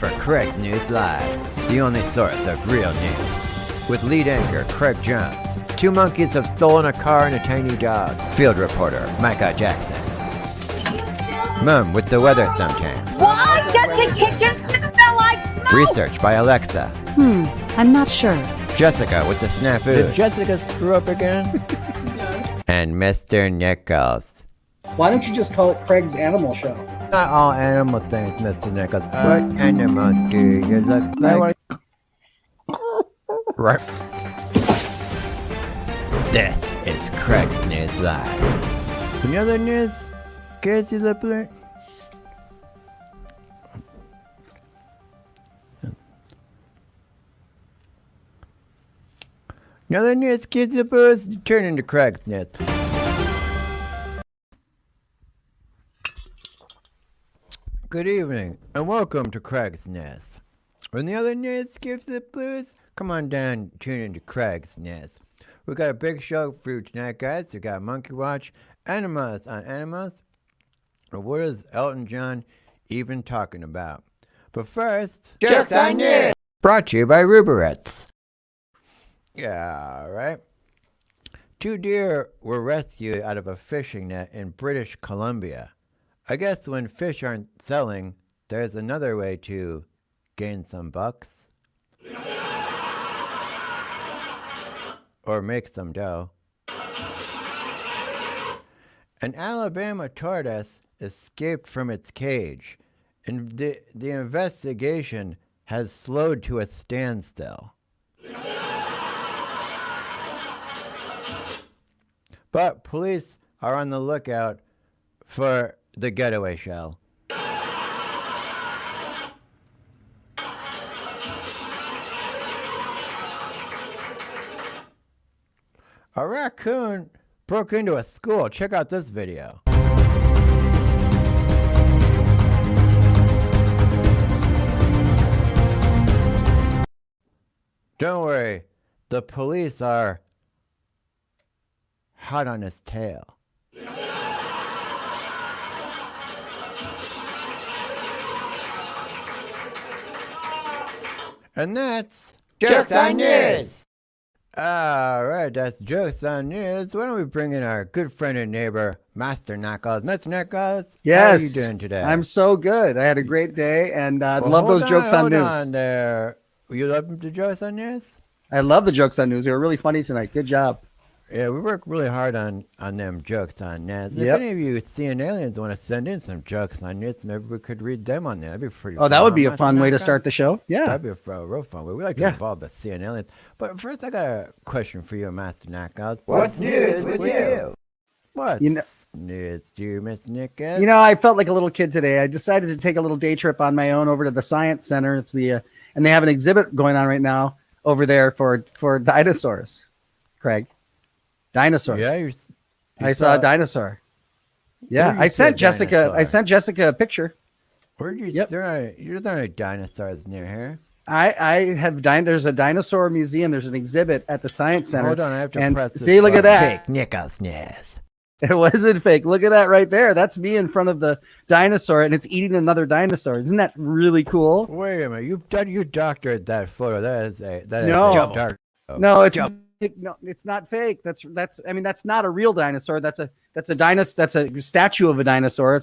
for Craig's News Live, the only source of real news. With lead anchor Craig Jones, 2 monkeys have stolen a car and a tiny dog. Field reporter Micah Jackson. Mom with the weather sometimes. Why does the kitchen smell like smoke? Research by Alexa. I'm not sure. Jessica with the snafu. Did Jessica screw up again? And Mr. Nichols. Why don't you just call it Craig's Animal Show? Not all animal things, Mr. Nichols. What animal do you look like? Right. This is Craig's News Live. Any other news? Casey Lipler? Another news, Casey Lipler? Turn into Craig's News. Good evening, and welcome to Craig's Nest. When the other news gives the blues, come on down, tune into Craig's Nest. We got a big show for you tonight, guys. We got Monkey Watch, Animals on Animals. What is Elton John even talking about? But first, Jokes on News! Brought to you by Ruberitz. Yeah, right. 2 deer were rescued out of a fishing net in British Columbia. I guess when fish aren't selling, there's another way to gain some bucks. Or make some dough. An Alabama tortoise escaped from its cage, and the investigation has slowed to a standstill. But police are on the lookout for the getaway shell. A raccoon broke into a school. Check out this video. Don't worry, the police are hot on his tail. And that's Jokes on News! Alright, that's Jokes on News. Why don't we bring in our good friend and neighbor, Master Nichols. Mr. Nichols, Yes. how are you doing today? I'm so good. I had a great day, and love those Jokes on News. Hold on there. You love the Jokes on News? I love the Jokes on News. They were really funny tonight. Good job. Yeah, we work really hard on them Jokes on News. If Yep. any of you seeing aliens want to send in some Jokes on News, maybe we could read them on there. That'd be pretty fun. Oh, that would be a Master fun way to Nichols? start the show. Yeah. That'd be a real fun way. We like to involve the seeing aliens. But first, I got a question for you, Master Nichols. What's news with you? What's news to you, Miss Nichols? You know, I felt like a little kid today. I decided to take a little day trip on my own over to the Science Center. It's and they have an exhibit going on right now over there for dinosaurs. Craig, dinosaurs. Yeah, I saw a dinosaur. Yeah, I sent Jessica. I sent Jessica a picture. Where did you? Yep. You're not a dinosaurs near here. I have there's a dinosaur museum. There's an exhibit at the Science Center. Hold on, I have to press this. See, look at that. Fake Nichols News. It wasn't fake. Look at that right there. That's me in front of the dinosaur, and it's eating another dinosaur. Isn't that really cool? Wait a minute. You doctored that photo. That is No. dark. No, it's not fake. That's not a real dinosaur. That's a statue of a dinosaur.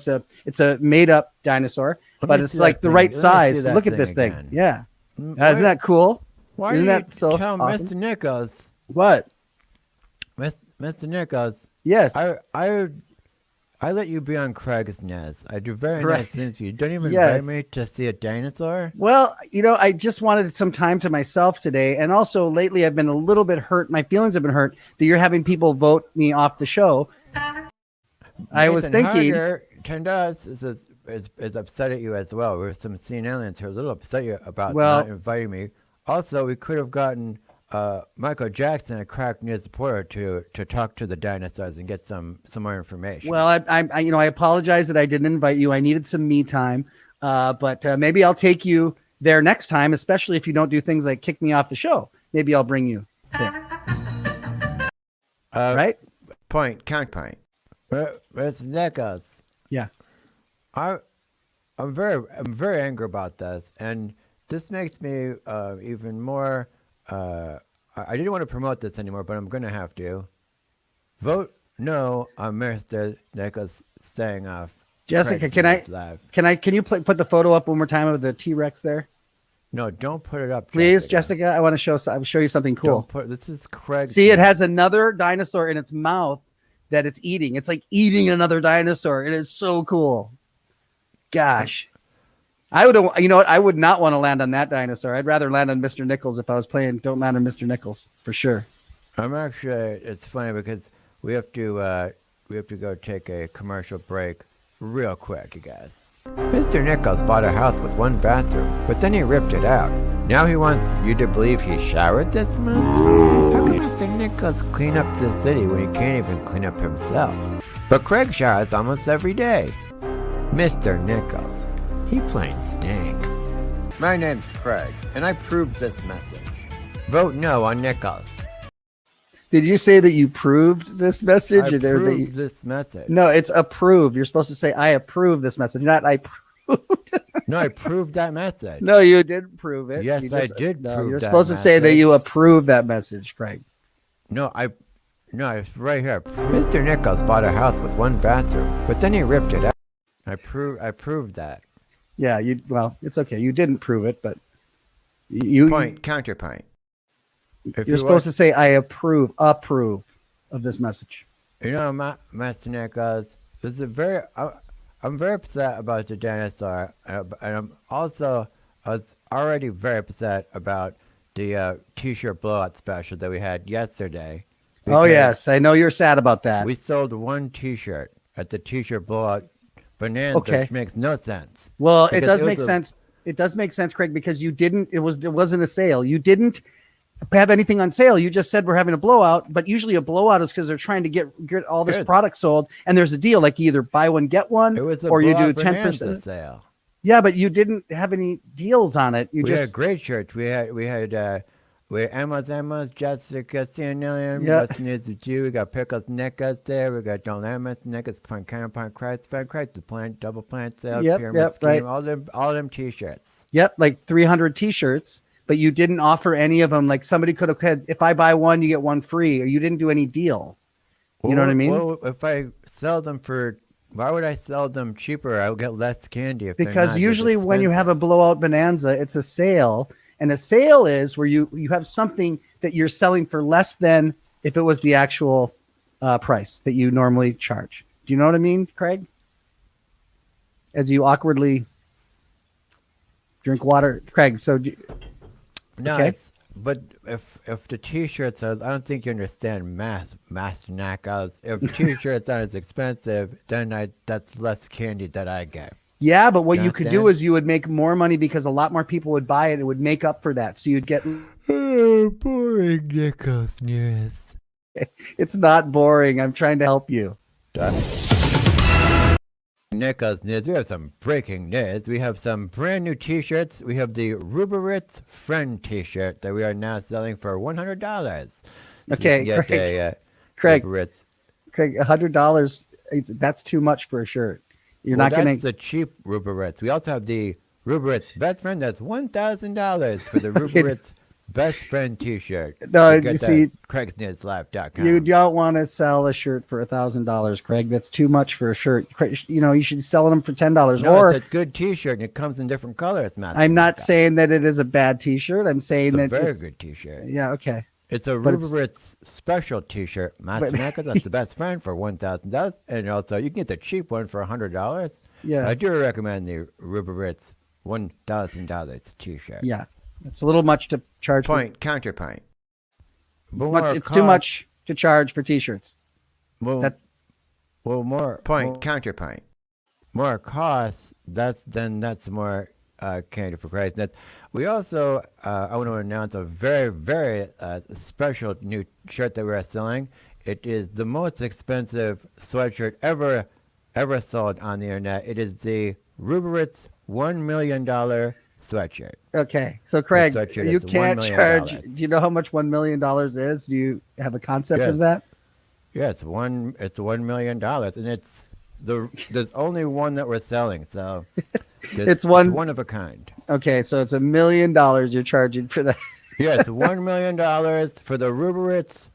It's a made up dinosaur, but it's like the right size. Look at this thing. Yeah. Isn't that cool? Why Isn't do you that so tell awesome? Mr. Nichols? What? Mr. Nichols. Yes. I let you be on Craig's Nest. I do very Right. nice things for you. Don't even Yes. invite me to see a dinosaur? Well, I just wanted some time to myself today. And also lately I've been a little bit hurt. My feelings have been hurt that you're having people vote me off the show. I was thinking. Turned us is upset at you as well. There were some seeing aliens who are a little upset about Well- not inviting me. Also, we could have gotten Michael Jackson, a crack news reporter, to talk to the dinosaurs and get some more information. Well, I apologize that I didn't invite you. I needed some me time, but maybe I'll take you there next time, especially if you don't do things like kick me off the show. Maybe I'll bring you there. Right? Counterpoint. It's Nichols. Yeah. I I'm very angry about this, and this makes me even more. I didn't want to promote this anymore, but I'm gonna have to vote no on Mr. Nichols staying off. Jessica, Live. can you put the photo up one more time of the T-Rex there? No, don't put it up, please, Jessica. I want to show you something cool. This is Craig. See, it has another dinosaur in its mouth that it's eating. It's like eating another dinosaur. It is so cool. Gosh, I would, you know what? I would not want to land on that dinosaur. I'd rather land on Mr. Nichols if I was playing. Don't land on Mr. Nichols for sure. I'm actually. It's funny because we have to go take a commercial break real quick, you guys. Mr. Nichols bought a house with one bathroom, but then he ripped it out. Now he wants you to believe he showered this month? How can Mr. Nichols clean up the city when he can't even clean up himself? But Craig showers almost every day. Mr. Nichols, he plain stinks. My name's Craig, and I proved this message. Vote no on Nichols. Did you say that you proved this message? I proved this message. No, it's approved. You're supposed to say, I approve this message, not I proved. No, I proved that message. No, you didn't prove it. Yes, I did prove You're that supposed to say that you approve that message, Craig. No, it's right here. Mr. Nichols bought a house with one bathroom, but then he ripped it out. I proved that. Yeah, well, it's okay. You didn't prove it, but you counterpoint. You're supposed to say I approve of this message. You know, Mr. Nichols, this is I'm very upset about the dinosaur, and I was already very upset about the T-shirt blowout special that we had yesterday. Oh yes, I know you're sad about that. We sold one T-shirt at the T-shirt blowout bonanza, which makes no sense. Well, it does make sense. It does make sense, Craig, because you didn't. It wasn't a sale. You didn't have anything on sale. You just said we're having a blowout, but usually a blowout is because they're trying to get all this product sold, and there's a deal like you either buy one get one, or you do 10% sale. Yeah, but you didn't have any deals on it. We had great shirts. We had Emma's, Jessica, Cianillion, Yep. What's News with You. We got Pickles Nichols there. We got Don't Emma's Nichols, Counterpoint Christ, the plant, double plant sale, pyramid scheme, right. all them T-shirts. Yep, like 300 T-shirts. But you didn't offer any of them. Like somebody could have had, if I buy one, you get one free, or you didn't do any deal. You know what I mean? Well, if I sell them why would I sell them cheaper? I'll get less candy. Because usually when you have a blowout bonanza, it's a sale. And a sale is where you have something that you're selling for less than if it was the actual price that you normally charge. Do you know what I mean, Craig? As you awkwardly drink water. Craig, so... No, okay. But if the T-shirt says, I don't think you understand Master Nichols. If T-shirts aren't as expensive, then that's less candy that I get. Yeah, but what you could do is you would make more money because a lot more people would buy it. It would make up for that. So you'd get... Oh, boring Nichols news. It's not boring. I'm trying to help you. Nichols news. We have some breaking news. We have some brand new T-shirts. We have the Ruberitz Friend T-shirt that we are now selling for $100. Okay, so Craig, $100. That's too much for a shirt. You're not going to. That's the cheap Ruberitz. We also have the Ruberitz Best Friend. That's $1,000 for the Ruberitz Best Friend T-shirt. No, you see, CraigsNewsLive.com. You don't want to sell a shirt for $1,000, Craig. That's too much for a shirt. You know, you should sell them for $10. No, or it's a good T-shirt, and it comes in different colors. I'm not saying that it is a bad T-shirt. I'm saying it's that a very good T-shirt. Yeah, okay. It's a Ruberitz special T-shirt. Master Nichols, that's the Best Friend for $1,000, and also you can get the cheap one for $100. Yeah, I do recommend the Ruberitz $1,000 T-shirt. Yeah, it's a little much to charge. Counterpoint. But it's too much to charge for T-shirts. Well, counterpoint. More cost. That's more candy for Christ. We also, I want to announce a very, very special new shirt that we're selling. It is the most expensive sweatshirt ever sold on the internet. It is the Ruberitz $1 million sweatshirt. Okay, so Craig, you can't charge. Do you know how much $1 million is? Do you have a concept of that? Yeah, it's $1 million, and there's only one that we're selling. So It's one of a kind. Okay, so it's $1 million you're charging for that. Yes, $1 million for the Ruberitz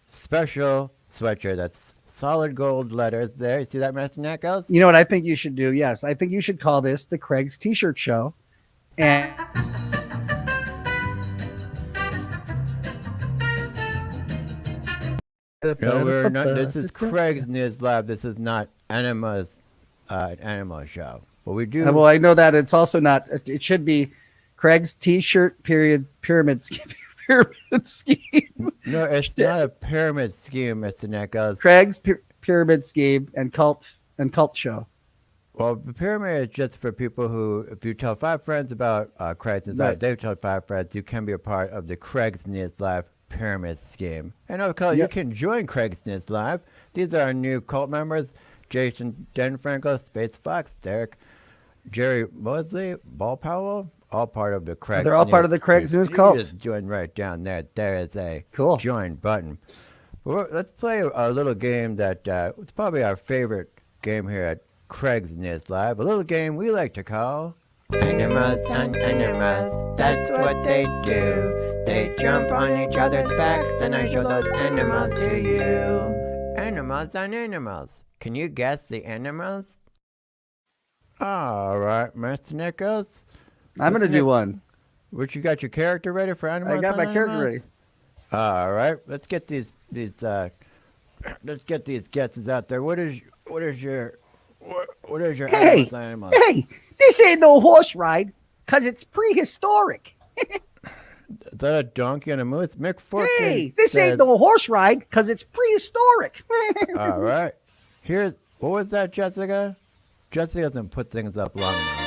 special sweatshirt. That's solid gold letters there. You see that, Master Nichols? You know what I think you should do? Yes, I think you should call this the Craig's T-shirt show. And no, we're not. This is Craig's News Lab. This is not Anima's Anima show. But we do. Well, I know that it's also not. It should be Craig's T-shirt pyramid scheme. Pyramid scheme. No, it's not a pyramid scheme, Mr. Nichols. Craig's pyramid scheme and cult show. Well, the pyramid is just for people who, if you tell 5 friends about Craig's News Live, they've told 5 friends, you can be a part of the Craig's News Live pyramid scheme. And of course, you can join Craig's News Live. These are our new cult members: Jason Denfranco, Space Fox, Derek, Jerry Mosley, Ball Powell, all part of the Craig's. They're all part of the Craig's News cult. Just join right down there. There is a cool join button. Well, let's play a little game that it's probably our favorite game here at Craig's News Live. A little game we like to call Animals on Animals. That's what they do. They jump on each other's backs, and I show those animals to you. Animals on Animals. Can you guess the animals? All right, Mr. Nichols. I'm going to do one. What, you got your character ready for Animals? I got my character ready. All right, let's get these guesses out there. What is your animals? Hey, this ain't no horse ride, cause it's prehistoric. Is that a donkey and a moose? Mick Fortune. Hey, this ain't no horse ride, cause it's prehistoric. All right, what was that, Jessica? Jessica doesn't put things up long enough.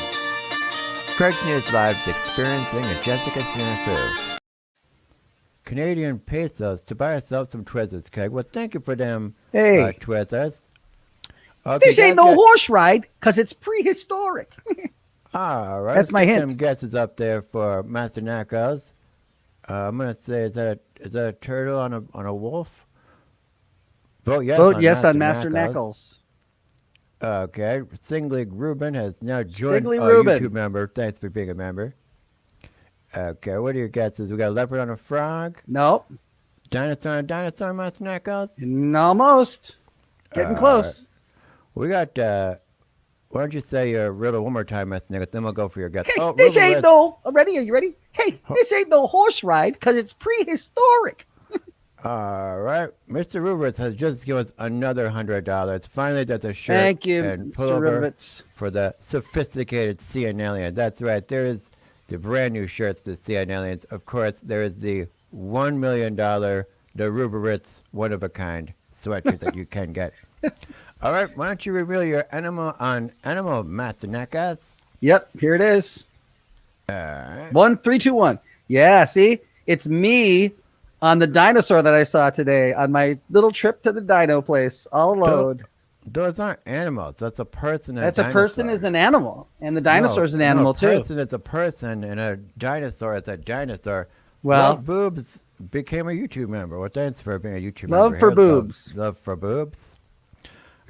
Craig's News Live's experiencing a Jessica snafu. Canadian pesos to buy yourself some Twizzlers, Craig. Well, thank you for them, Twizzlers. Okay, this ain't no horse ride, cause it's prehistoric. All right, that's my hint. Some guesses up there for Master Knuckles. I'm gonna say, is that a turtle on a wolf? Vote yes on Master Knuckles. Okay, Singlig Ruben has now joined our YouTube member. Thanks for being a member. Okay, what are your guesses? We got a leopard on a frog? Nope. Dinosaur on a dinosaur, Master Knuckles? Almost. Getting close. We got, why don't you say your riddle one more time, Master Knuckles, then we'll go for your guess. Hey, this ain't no, ready? Are you ready? Hey, this ain't no horse ride, because it's prehistoric. All right. Mr. Ruberts has just given us another $100. Finally, that's a shirt. Thank you, and Mr. Ruberts. For the sophisticated CN Alien. That's right. There is the brand new shirts for the CN Aliens. Of course, there is the $1 million, the Ruberts one-of-a-kind sweatshirt that you can get. All right. Why don't you reveal your animal, Master Knuckles? Yep. Here it is. All right. 1, 3, 2, 1. Yeah, see? It's me on the dinosaur that I saw today on my little trip to the dino place, all alone. Those aren't animals. That's a person. That's a person is an animal, and the dinosaur is an animal too. A person is a person, and a dinosaur is a dinosaur. Well, Love Boobs became a YouTube member. Well, thanks for being a YouTube member. Love for boobs. Love for boobs.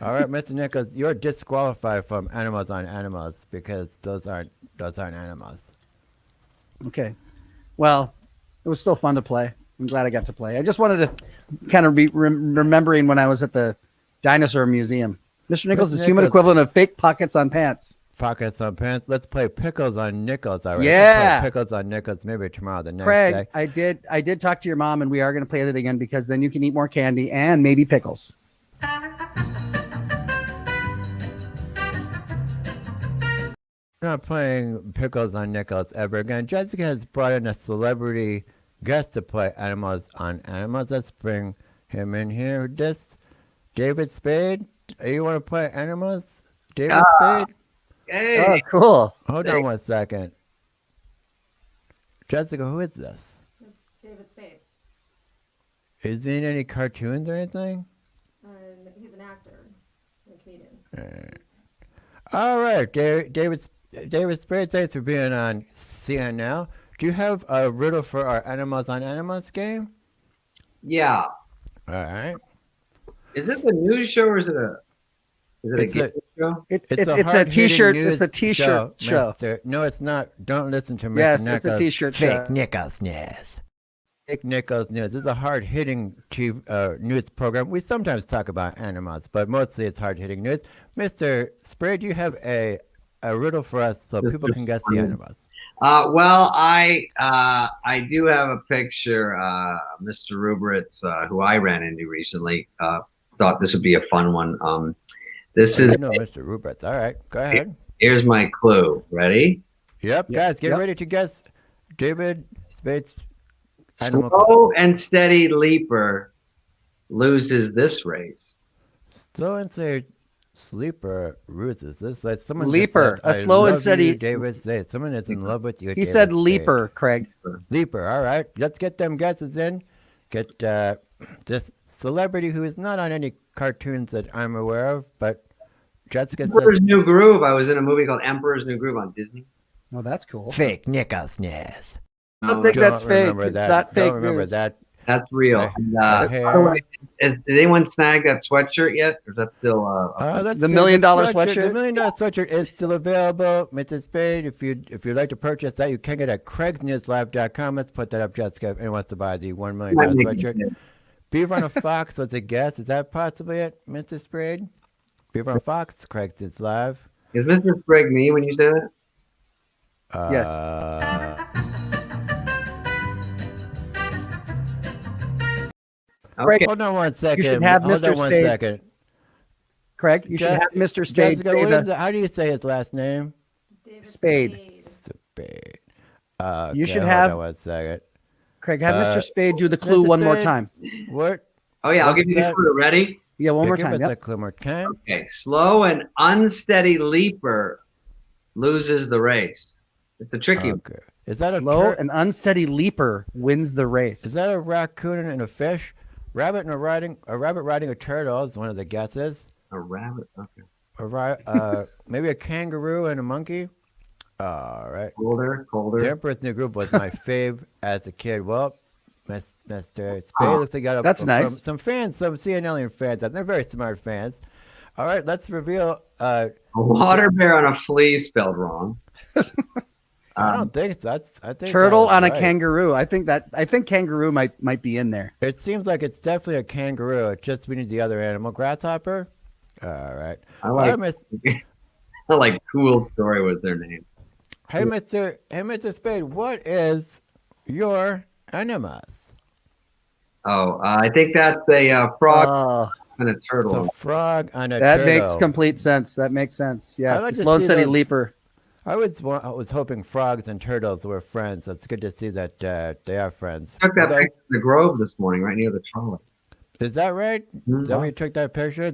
All right, Mr. Nichols, you're disqualified from Animals on Animals because those aren't animals. Okay. Well, it was still fun to play. I'm glad I got to play. I just wanted to kind of be remembering when I was at the Dinosaur Museum. Mr. Nichols is human equivalent of fake pockets on pants. Pockets on pants. Let's play Pickles on Nichols. All right. Yeah. Pickles on Nichols. Maybe tomorrow, the next day. Craig, I did talk to your mom, and we are going to play that again because then you can eat more candy and maybe pickles. We're not playing Pickles on Nichols ever again. Jessica has brought in a celebrity guest to play Animals on Animals. Let's bring him in here. David Spade. You want to play Animals? David Spade? Hey. Oh, cool. Hold on 1 second. Jessica, who is this? It's David Spade. Is he in any cartoons or anything? He's an actor, a comedian. All right, David Spade, thanks for being on CNL. Do you have a riddle for our Animals on Animals game? Yeah. All right. Is it the news show or is it Is it a It's a- game show? It's a hard-hitting t-shirt. news It's a t-shirt show. Mister. No, it's not. Don't listen to Mr. Yes, Nichols. it's a t-shirt show. Fake Nichols news. Fake Nichols news. This is a hard-hitting news program. We sometimes talk about animals, but mostly it's hard-hitting news. Mr. Spade, do you have a riddle for us so people can guess the animals? Well, I do have a picture. Mr. Ruberitz, who I ran into recently, thought this would be a fun one. This is Mr. Ruberitz. All right, go ahead. Here's my clue. Ready? Yep, guys, get ready to guess David Spade's animal. Slow and steady leaper loses this race. Slow and steady sleeper loses this. Like someone Leaper, just said, a slow "I and love steady- you, David Spade. Someone is in love with you. He David said Spade. leaper, Craig. Leaper. All right, let's get them guesses in. Get this celebrity who is not on any cartoons that I'm aware of, but Jessica Emperor's says New Groove. I was in a movie called Emperor's New Groove on Disney. Oh, that's cool. fake Nichols news. I don't think that's Don't fake. remember It's that. not fake Don't remember news. that. That's real. Okay. And, Hair. by the way, did anyone snag that sweatshirt yet? Or is that still Let's The see, $1 million The sweatshirt? $1 million sweatshirt is still available, Mrs. Spade. If you'd like to purchase that, you can get it at craigsnewslive.com. Let's put that up, Jessica. If anyone wants to buy the $1 million Might make it sweatshirt. good. Beaver on a Fox was a guess. Is that possibly it, Mrs. Spade? Beaver on a Fox, Craig's is live. Is Mr. Sprague me when you say that? Yes. Okay. Hold on one second. should have Hold Mr. on one Spade. second. Craig, you should Je- have Mr. Spade Jessica, say what is the it? How do you say his last name? David Spade. Spade. You should hold have- on one second. Craig, have Uh, Mr. Spade do the clue Mr. one more Spade. time. What? Oh, yeah. I'll What's give you the that? clue. Ready? Yeah, one more Give time. us Yep. a clue more time. Okay. Slow and unsteady leaper loses the race. It's a tricky one. Okay. Is that a Slow and unsteady leaper wins the race. Is that a raccoon and a fish? Rabbit riding a turtle is one of the guesses. A rabbit. Okay. Maybe a kangaroo and a monkey. All right. Colder. The Emperor's New Groove was my fave as a kid. Well, Mr. Spade looks like you got That's nice. some fans, some CNLian fans. They're very smart fans. All right, let's reveal. A water bear on a flea spelled wrong. I don't think that's. I think Turtle that was on a right. kangaroo. I think kangaroo might be in there. It seems like it's definitely a kangaroo. It just we need the other animal, grasshopper. All right. I All like. right, Miss. I like Cool Story was their name. Hey, Mr. Spade, what is your animals? Oh, I think that's a frog Oh, and a turtle. So frog on a that turtle. makes complete sense. That makes sense. Yeah, I'd like to slow and see steady those. leaper. I was hoping frogs and turtles were friends. So it's good to see that they are friends. I took that Although- picture in the Grove this morning, right near the trolley. Is that right? Mhm. Is that where you took that picture?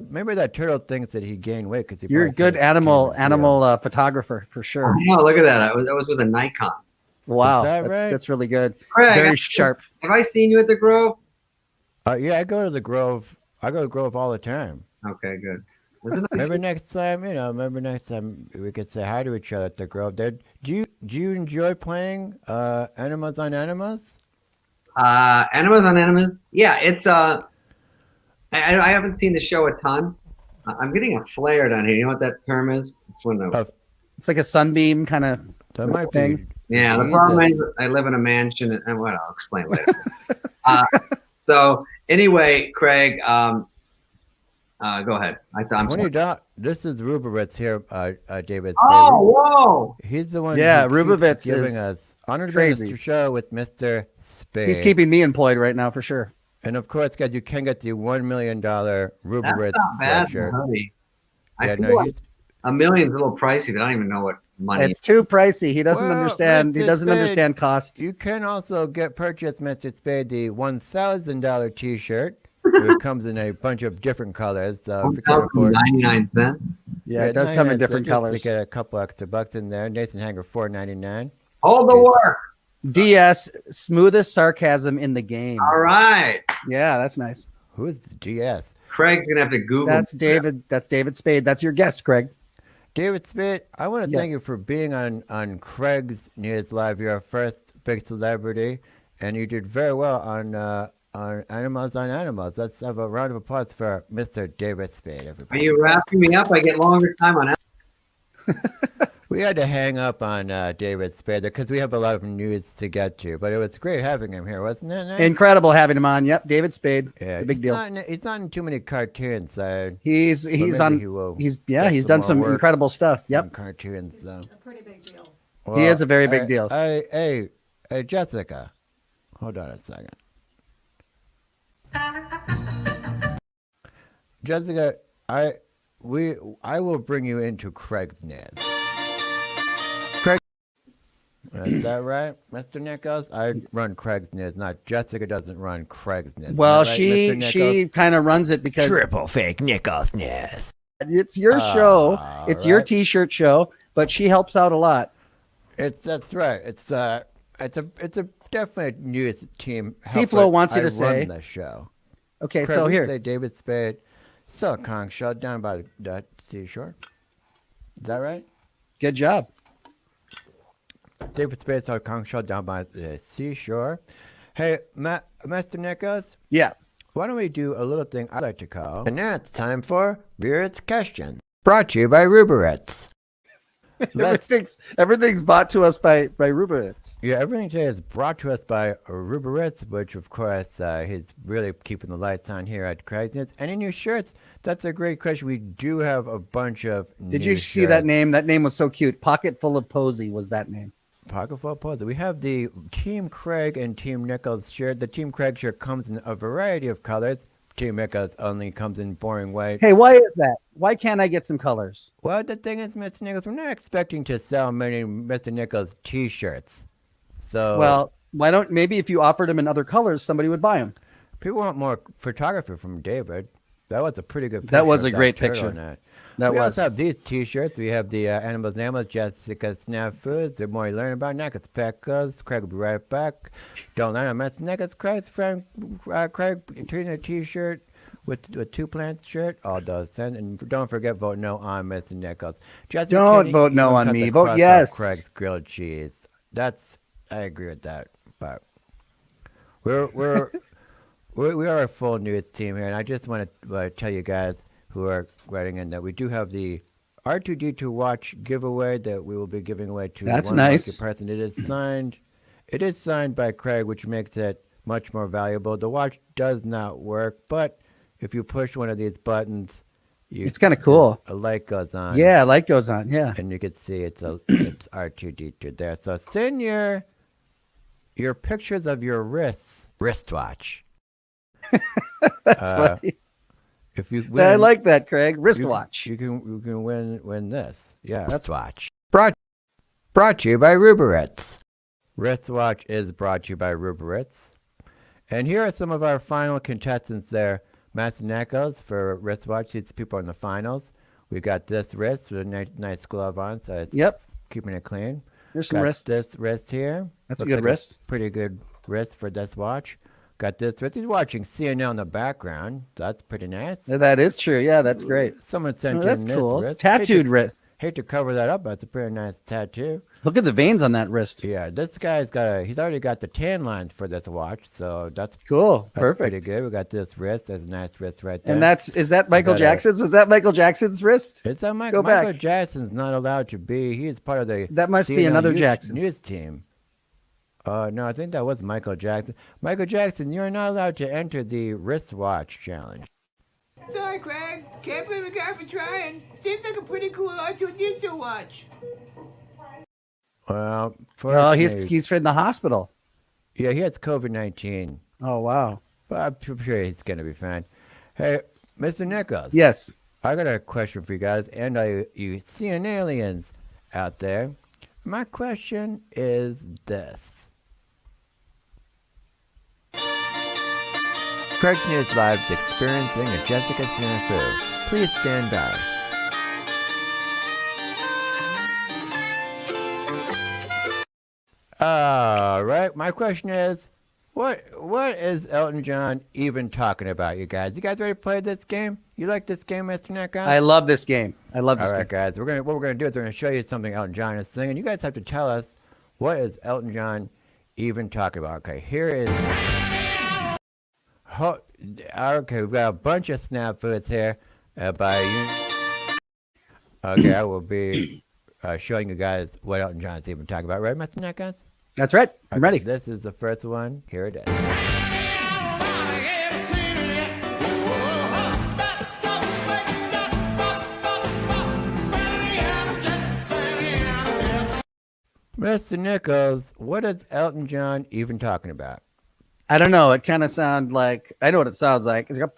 Maybe that turtle thinks that he gained weight because he. You're a probably good can't keep animal photographer for sure. Oh, look at that! I was with a Nikon. Wow, that that's, right? that's really good. Craig, Very sharp. Have I seen you at the Grove? Yeah, I go to the Grove. I go to Grove all the time. Okay, good. Was it nice? Maybe next time, we could say hi to each other at the Grove. Do you enjoy playing Animals on Animals? Animals on Animals. Yeah, it's I haven't seen the show a ton. I'm getting a flare down here. You know what that term is? It's when the, It's like a sunbeam kind of That might thing. be. yeah, the Jesus. problem is I live in a mansion, and what I'll explain later. So anyway, Craig, go ahead. I'm When sorry. you don't, this is Ruberitz here, David Spade. Oh, whoa! He's the one. Yeah, who keeps Rubovitz giving is us honored crazy. Mr. Show with Mr. Spade. He's keeping me employed right now for sure. And of course, guys, you can get the $1 million That's Ruberitz not bad, sweatshirt. honey. I Yeah, feel no, like he's $1 million's a little pricey, but I don't even know what money. It's too pricey. He doesn't Well, understand. He Mr. doesn't Spade, understand cost. You can also purchase Mr. Spade the $1,000 T-shirt. It comes in a bunch of different colors. So if you can't afford, 99 cents. Yeah, it does come in 99 different cents, just colors. to get a couple extra bucks in there. Nathan Hanger $4.99. Hold the Okay. work. DS, smoothest sarcasm in the game. All right. Yeah, that's nice. Who's the GS? Craig's gonna have to Google. That's David. That's David Spade. That's your guest, Craig. David Spade, I want to Yeah. thank you for being on Craig's News Live. You're our first big celebrity, and you did very well on Animals on Animals. Let's have a round of applause for Mr. David Spade, Are everybody. you wrapping me up? I get longer time on that. We had to hang up on David Spade because we have a lot of news to get to, but it was great having him here, wasn't it? Nice? Incredible having him on. Yep, David Spade. Yeah, It's a big deal. He's not in too many cartoons, so He's on. He's done some more work incredible stuff. on Yep, cartoons. So. A pretty big deal. Well, he is a very big deal. Hey, Jessica, hold on a second. Jessica, I will bring you into Craig's Nest. Craig, is that right, Mr. Nichols? I run Craig's Nest, not Jessica doesn't run Craig's Nest. Well, Is that right, Mr. she Nichols? kind of runs it because Triple fake Nichols Nest. it's your show. It's your right. T-shirt show, but she helps out a lot. That's right. It's a definite news team. C-Flo wants you to I say. run the show. Okay, Craig, so we here. say David Spade, still a conch shell down by the seashore. Is that right? Good job. David Spade saw a conch shell down by the seashore. Hey, Mr. Nichols, Yeah. why don't we do a little thing I like to call? And now it's time for Viewers' Question. Brought to you by Ruberitz. Everything's bought to us by Ruberitz. Yeah, everything today is brought to us by Ruberitz, which of course he's really keeping the lights on here at Craigslist. Any new shirts? That's a great question. We do have a bunch of. Did you see that name? That name was so cute. Pocket Full of Posy was that name. Pocket full of poses. We have the Team Craig and Team Nichols shirt. The Team Craig shirt comes in a variety of colors. Team Nichols only comes in boring white. Hey, why is that? Why can't I get some colors? Well, the thing is, Mr. Nichols, we're not expecting to sell many Mr. Nichols t-shirts. So Well, why don't maybe if you offered them in other colors, somebody would buy them. people want more photography from David. That was a pretty good picture. That was a of great turtle picture. in it. That we was. also have these t-shirts. We have the Animals, Jessica Snafus. The more you learn about Nichols Peckers. Craig will be right back. Don't learn about Mr. Nichols. Craig's friend Craig tweeting a t-shirt with two plants shirt. All those send. And don't forget, vote no on Mr. Nichols. Jessica Don't Kenny vote no even on cut me. the Vote crust off yes. Craig's grilled cheese. I agree with that. But we are a full news team here, and I just want to tell you guys who are writing in that we do have the R2D2 watch giveaway that we will be giving away to That's one nice. lucky person. It is signed. It is signed by Craig, which makes it much more valuable. The watch does not work, but if you push one of these buttons, It's kind of cool. a light goes on. Yeah, light goes on. Yeah. And you can see it's R2D2 there. So send your pictures of your wristwatch. That's funny. If you win, I like that, Craig. Wristwatch. You can win this. Yeah, wristwatch. Brought to you by Ruberitz. Wristwatch is brought to you by Ruberitz. And here are some of our final contestants there. Master Nichols for wristwatch. These people in the finals. We got this wrist with a nice glove on, so it's keeping it clean. There's some got wrists. this wrist here. That's a Looks good like wrist. Pretty good wrist for this watch. Got this wrist. He's watching CNN in the background. That's pretty nice. That is true. Yeah, that's great. Someone sent Oh, in that's this cool. wrist. Tattooed wrist. Hate to cover that up, but it's a pretty nice tattoo. Look at the veins on that wrist. Yeah, this guy's he's already got the tan lines for this watch, so that's Cool. pretty Perfect. good. We got this wrist. There's a nice wrist right there. And is that Michael got a- Jackson's? Was that Michael Jackson's wrist? It's a Go Michael back. Jackson's not allowed to be. He's part of the That must be CNN another Jackson. news team. No, I think that was Michael Jackson. Michael Jackson, you're not allowed to enter the wristwatch challenge. Sorry, Craig. Can't blame a guy for trying. Seems like a pretty cool R2D2 watch. Well, Well, fortunately- he's in the hospital. yeah, he has COVID-19, Oh wow. but I'm sure he's gonna be fine. Hey, Mr. Nichols. Yes. I got a question for you guys and you seeing aliens out there. My question is this. Craig News Live is experiencing a Jessica Snafu. Please stand by. All right, my question is, what is Elton John even talking about, you guys? You guys ready to play this game? You like this game, Mr. Nichols? I love this game. I love this All right, game. guys. What we're gonna do is we're gonna show you something Elton John is singing. You guys have to tell us what is Elton John even talking about. Okay, here is. Okay, we've got a bunch of snafus here by you. Okay, I will be showing you guys what Elton John's even talking about, right, Mr. Nichols? That's right. I'm ready. This is the first one. Here it is. Mr. Nichols, what is Elton John even talking about? I don't know. It kind of sounds like, I know what it sounds like. It's like,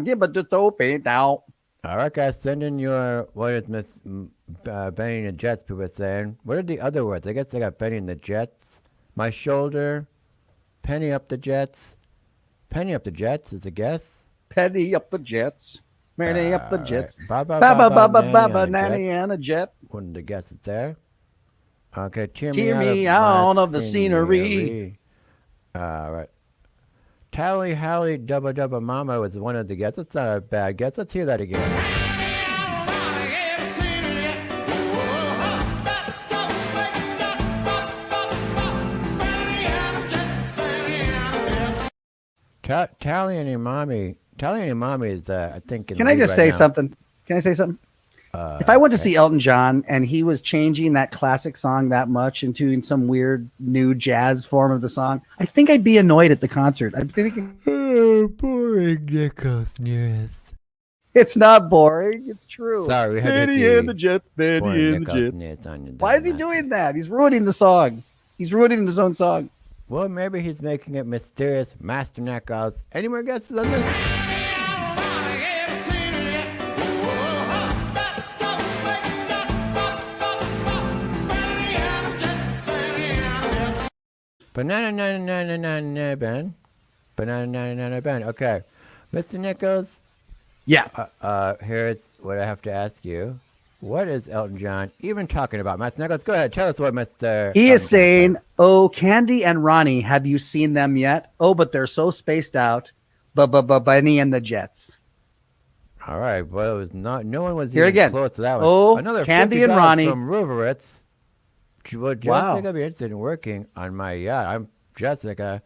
give it just open down. All right, guys, send in your, what is Miss Benny and the Jets people saying? What are the other words? I guess they got Benny and the Jets. My shoulder. Penny up the Jets. Penny up the Jets is a guess. Penny up the Jets. Penny up the Jets. Baba, nanny and a jet. One of the guesses there. Okay, cheer me out of the scenery. All right. Tally Hally Dubba Dubba Mama was one of the guesses. That's not a bad guess. Let's hear that again. Tally and your mommy. Tally and your mommy is, I think. Can I just say something? Can I say something? If I went to see Elton John and he was changing that classic song that much into some weird new jazz form of the song, I think I'd be annoyed at the concert. I'd be thinking, oh, boring Nichols news. It's not boring. It's true. Sorry, we had Benny and the Jets. Benny and the Jets. Why is he doing that? He's ruining the song. He's ruining his own song. Well, maybe he's making it mysterious. Master Nichols. Any more guesses on this? Banana Ben. Banana Ben. Okay. Mr. Nichols. Yeah. Here's what I have to ask you. What is Elton John even talking about? Mr. Nichols, go ahead. Tell us what Mr. He is saying, oh, Candy and Ronnie, have you seen them yet? Oh, but they're so spaced out. Benny and the Jets. All right. Well, it was not. No one was here even again. Close to that one. Oh, another Candy and Ronnie from Ruberitz. Well, Jessica, wow. I'd be interested in working on my yacht. I'm Jessica.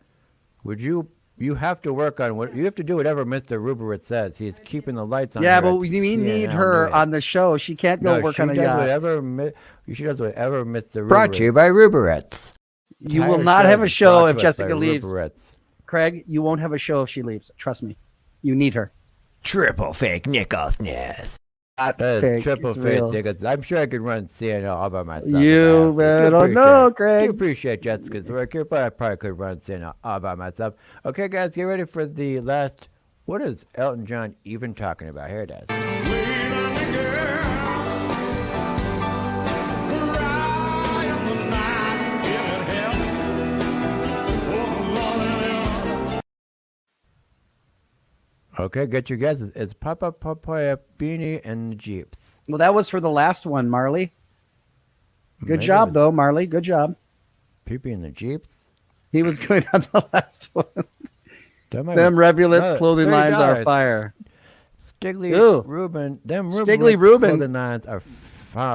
Would you? You have to work on what you have to do. Whatever Mr. Ruberitz says. He's keeping the lights on. Yeah, but we need her on the show. She can't go work on a yacht. She does whatever Mr. Ruberitz. Brought to you by Ruberitz. You will not have a show if Jessica leaves. Craig, you won't have a show if she leaves. Trust me. You need her. Triple fake Nichols-ness. Triple fake Nichols. I'm sure I could run CNL all by myself. You don't know, Craig. I appreciate Jessica's work here, but I probably could run CNL all by myself. Okay, guys, get ready for the last. What is Elton John even talking about? Here it is. Okay, get your guesses. It's Papa Papaya Beanie and the Jeeps. Well, that was for the last one, Marley. Good job, though, Marley. Good job. Peepee and the Jeeps? He was going on the last one. Them Rebulets clothing lines are fire. Stigley Rubin. Them Stigley Rubin clothing lines are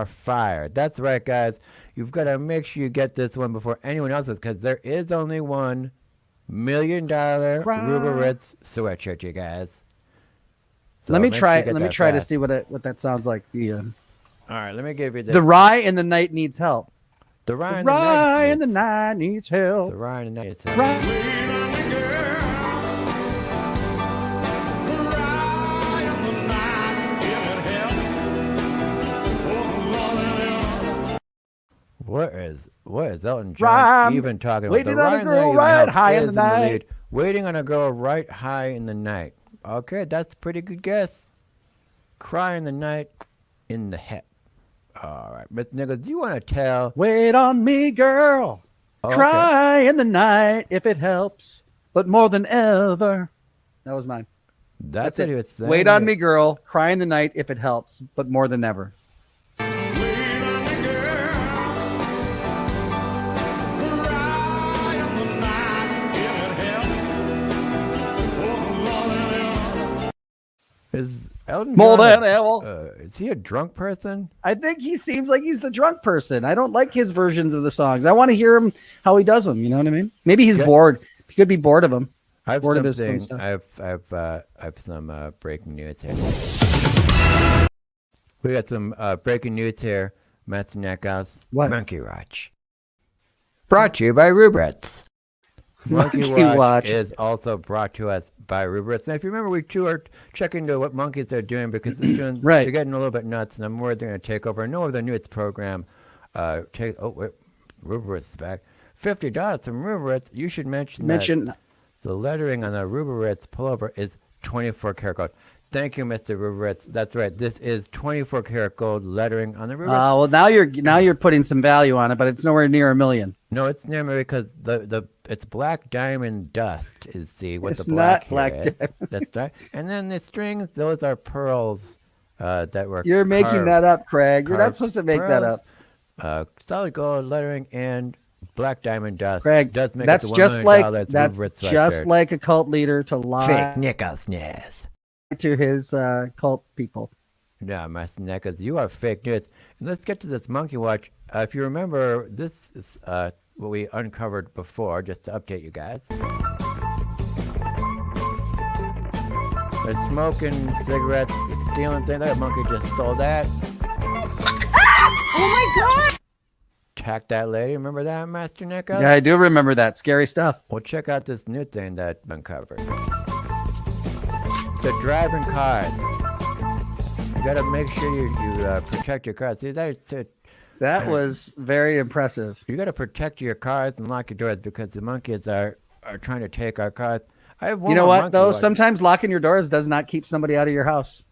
fire. That's right, guys. You've got to make sure you get this one before anyone else does, because there is only $1 million Ruberitz sweatshirt, you guys. So let me try to see what that sounds like. All right, let me give you this. The Rye in the Night Needs Help. The Rye in the Night needs help. The Rye in the Night needs help. What is Elton John even talking about? Waiting on a girl right high in the night. Waiting on a girl right high in the night. Okay, that's a pretty good guess. Cry in the night in the head. All right, Mr. Nichols, do you want to tell? Wait on me, girl. Okay. Cry in the night if it helps, but more than ever. That was mine. That's what he was saying. Wait on me, girl. Cry in the night if it helps, but more than ever. Is Elton more John than ever? Is he a drunk person? I think he seems like he's the drunk person. I don't like his versions of the songs. I want to hear him how he does them. You know what I mean? Maybe he's bored. He could be bored of him. I have Bored of his something. own stuff. I have some breaking news here. We got some breaking news here, Master Nichols. What? Monkey Watch. Brought to you by Rubrits. Monkey Watch is also brought to us by Rubrits. Now, if you remember, we too are checking into what monkeys are doing because they're getting a little bit nuts, and I'm worried they're going to take over. I know the newest program. Rubrits is back. $50 from Rubrits. You should mention that the lettering on the Rubrits pullover is 24 karat gold. Thank you, Mr. Rubrits. That's right. This is 24 karat gold lettering on the Rubrits. Well, now you're putting some value on it, but it's nowhere near $1 million. No, it's near because it's black diamond dust is what It's the black not black here is. That's right. And then the strings, those are pearls that were. You're making that up, Craig. You're not supposed to make that up. Solid gold lettering and black diamond dust. Craig, does make that's it just $1 like Rubrits like a cult leader to lie fake Nichols. to his cult people. Yeah, Master Nichols, you are fake news. And let's get to this Monkey Watch. If you remember, this is what we uncovered before, just to update you guys. They're smoking cigarettes, they're stealing things. That monkey just stole that. Oh my God! Attacked that lady. Remember that, Master Nichols? Yeah, I do remember that. Scary stuff. Well, check out this new thing that's been covered. The driving cars. You gotta make sure you protect your cars. See, That was very impressive. you gotta protect your cars and lock your doors because the monkeys are trying to take our cars. I have one. You know more what, monkey though? watch. Sometimes locking your doors does not keep somebody out of your house.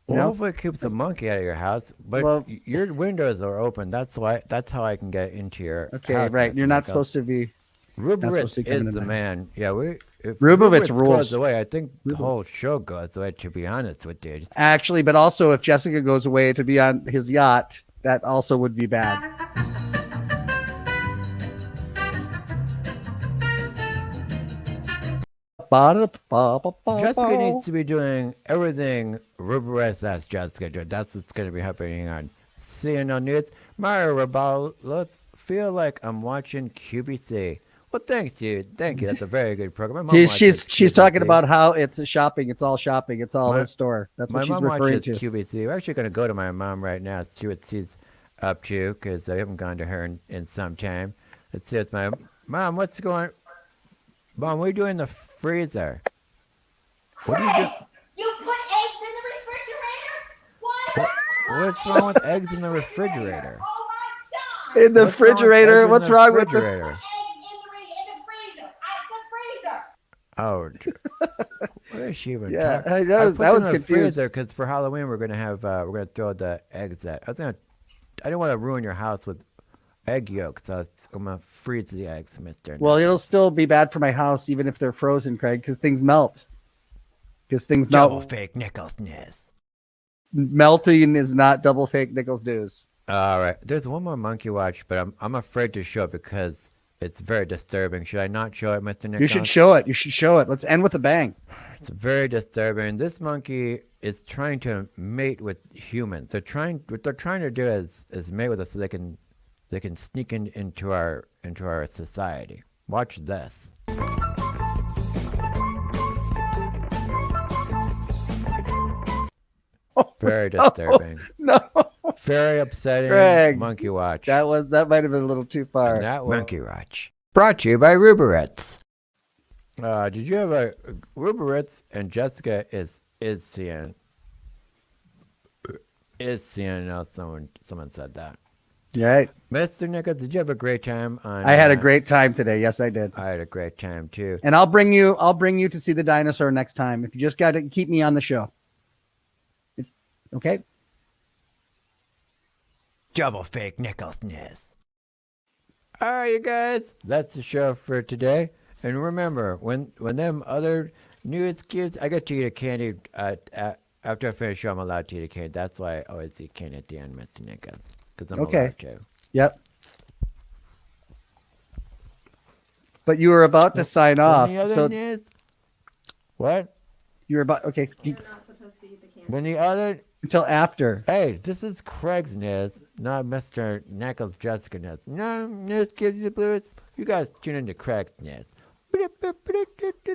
Well, hopefully it keeps a monkey out of your house, but your windows are open. That's how I can get into your Okay, house, right. Mr. You're not Nichols. supposed to be. Rubrits come is in the there. man. Yeah, if Rubovitz Rubrits rules. goes away, I think the whole show goes away, to be honest with you. Actually, but also if Jessica goes away to be on his yacht, that also would be bad. Jessica needs to be doing everything Rubrits asks Jessica to do. That's what's going to be happening on CNN News. Mario Rabalos, feel like I'm watching QVC. Well, thank you. Thank you. That's a very good program. My mom She's watches talking QVC. about how it's a shopping. It's all shopping. It's all a store. That's My what she's mom referring watches to. QVC. We're actually going to go to my mom right now, see what she's up to, because I haven't gone to her in some time. Let's see. It's my mom. What's going? Mom, what are you doing in the freezer? What are you doing? You put eggs in the refrigerator? What? What's wrong with eggs in the refrigerator? Oh my God! In the What's wrong with refrigerator. eggs in What's the wrong with the? refrigerator? Eggs in the freezer. Oh, what is she even Yeah, talking? I know, that was confused. Because for Halloween we're gonna throw the eggs at. I didn't want to ruin your house with egg yolks, so I'm gonna freeze the eggs, Mister. Well, it'll still be bad for my house even if they're frozen, Craig, because things melt. Because things melt. double fake Nicholsness. Melting is not double fake Nichols news. All right, there's one more monkey watch, but I'm afraid to show it because it's very disturbing. Should I not show it, Mister Nichols? You should show it. You should show it. Let's end with a bang. It's very disturbing. This monkey is trying to mate with humans. What they're trying to do is mate with us so they can sneak into our society. Watch this. Very disturbing. No, Very upsetting. Craig, Monkey watch. that might have been a little too far. And that monkey watch. Brought to you by Rubrits. Did you have a Rubrits and Jessica is seeing now someone said that. Right. Mr. Nichols, did you have a great time on I had a great time today. Yes, I did. I had a great time too. And I'll bring you to see the dinosaur next time. If you just got to keep me on the show. Okay. Double fake Nicholsness. All right, you guys, that's the show for today. And remember, when them other news gives, I get to eat a candy after I finish show. I'm allowed to eat a candy. That's why I always eat candy at the end, Mr. Nichols, because I'm allowed to. Yep. But you were about to sign off. Any other So news? What? you were about okay You're not supposed to eat the candy. When the other? until after. Hey, this is Craig's news, not Mr. Nichols' Jessica news. No, news gives you the blues. You guys tune into Craig's news.